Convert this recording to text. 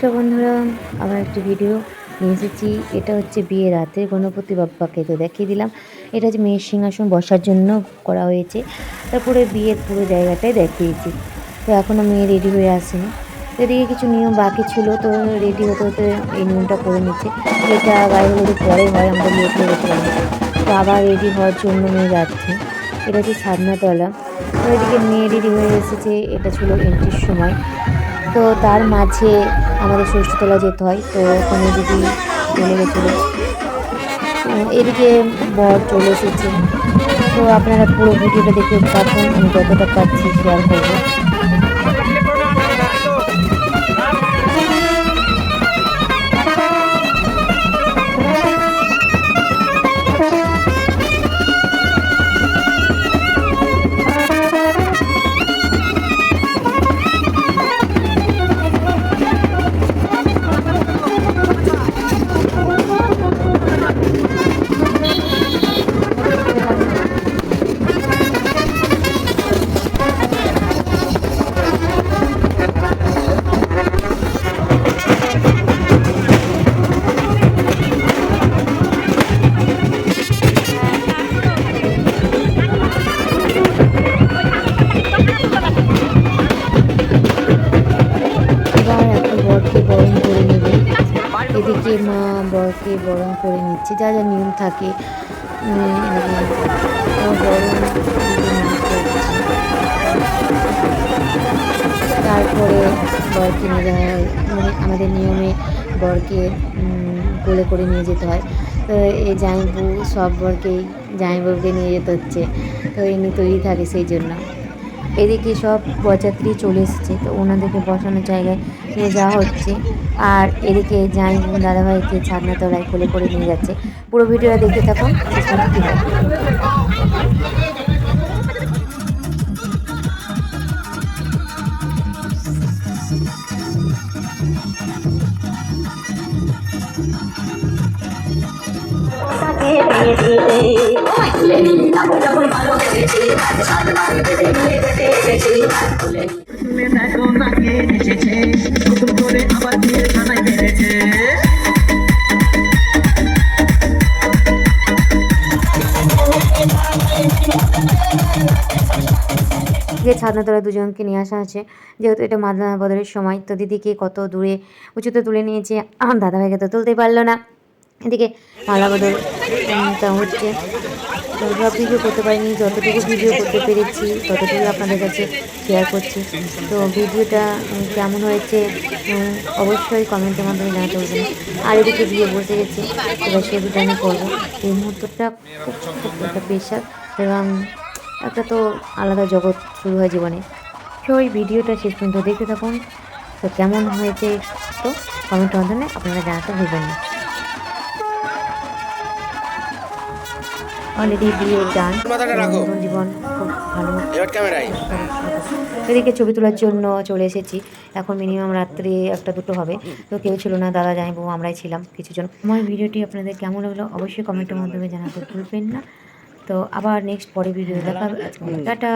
নমস্কার বন্ধুরা, আবার একটি ভিডিও নিয়ে এসেছি। এটা হচ্ছে বিয়ের রাতে গণপতি বাপ্পাকে তো দেখিয়ে দিলাম। এটা হচ্ছে মেয়ের সিংহাসন বসার জন্য করা হয়েছে। তারপরে বিয়ের পুরো জায়গাটাই দেখিয়েছি। তো এখনও মেয়ে রেডি হয়ে আসেনি। তো এদিকে কিছু নিয়ম বাকি ছিল, তো রেডি হতে হতে এই নিয়মটা করে নিচ্ছে। এটা গায়ে হলুদের পরে হয়, আমাদের লেট হয়ে গেছে বলে। তো আবার রেডি হওয়ার জন্য মেয়ে যাচ্ছে। এটা হচ্ছে ছাদনাতলা। তো এদিকে মেয়ে রেডি হয়ে এসেছে, এটা ছিল এন্ট্রির সময়। তো তার মাঝে আমাদের ষষ্ঠতলা যেতে হয়, তো ওখানে দিদি চলে গেছিলো। এদিকে বর চলে এসেছে। তো আপনারা পুরো ভিডিওটা দেখতে থাকুন, আমি যতটা পারছি শেয়ার করবো। এদিকে মা বরকে বরণ করে নিচ্ছে, যা যা নিয়ম থাকে তারপরে বরকে নিয়ে যাওয়া হয়, মানে আমাদের নিয়মে বরকে কোলে করে নিয়ে যেতে হয়। তো এই জামাইবু সব বরকেই জামাইবাবুকে নিয়ে যেতে হচ্ছে, তো এমনি তৈরি থাকে সেই জন্য। এদিকে সব বরযাত্রী চলে এসেছে, তো ওনাদেরকে বসানোর জায়গায় নিয়ে যাওয়া হচ্ছে। আর এদিকে জামাইবু দাদাভাইকে ছাদনাতলায় কোলে করে নিয়ে যাচ্ছে। পুরো ভিডিওটা দেখতে থাকুন, শেষ কী হয়। যে ছাদনাতলায় দুজনকে নিয়ে আসা আছে, যেহেতু এটা মাদনা বদলের সময়, তো দিদিকে কত দূরে উঁচুতে তুলে নিয়েছে, আমার দাদাভাইকে তো তুলতে পারলো না। এদিকে মালা বদলটা হচ্ছে, তো সব ভিডিও করতে পারিনি, যতটুকু ভিডিও করতে পেরেছি ততটুকু আপনাদের কাছে শেয়ার করছি। তো ভিডিওটা কেমন হয়েছে অবশ্যই কমেন্টের মাধ্যমে জানাতে বলবেন। আর এদিকে বিয়ে বসে গেছে, এবার সেগুলো আমি করবো। এই মুহূর্তটা খুব একটা পেশা এবং একটা তো আলাদা জগৎ শুরু হয় জীবনে। তো ওই ভিডিওটা শেষ পর্যন্ত দেখতে থাকুন। তো কেমন হয়েছে তো কমেন্টের মাধ্যমে আপনারা জানাতে ভুলবেন না। অলরেডি বিয়ে ডান, জীবন খুব ভালো। এদিকে ছবি তোলার জন্য চলে এসেছি, এখন মিনিমাম রাত্রি 1-2 হবে। তো কেউ ছিল না, দাদা জামাইবু আমরাই ছিলাম কিছুজন। আমার ভিডিওটি আপনাদের কেমন হলো অবশ্যই কমেন্টের মাধ্যমে জানাতে ভুলবেন না। তো আবার নেক্সট পরে ভিডিও দেখা হবে। আজকে টাটা।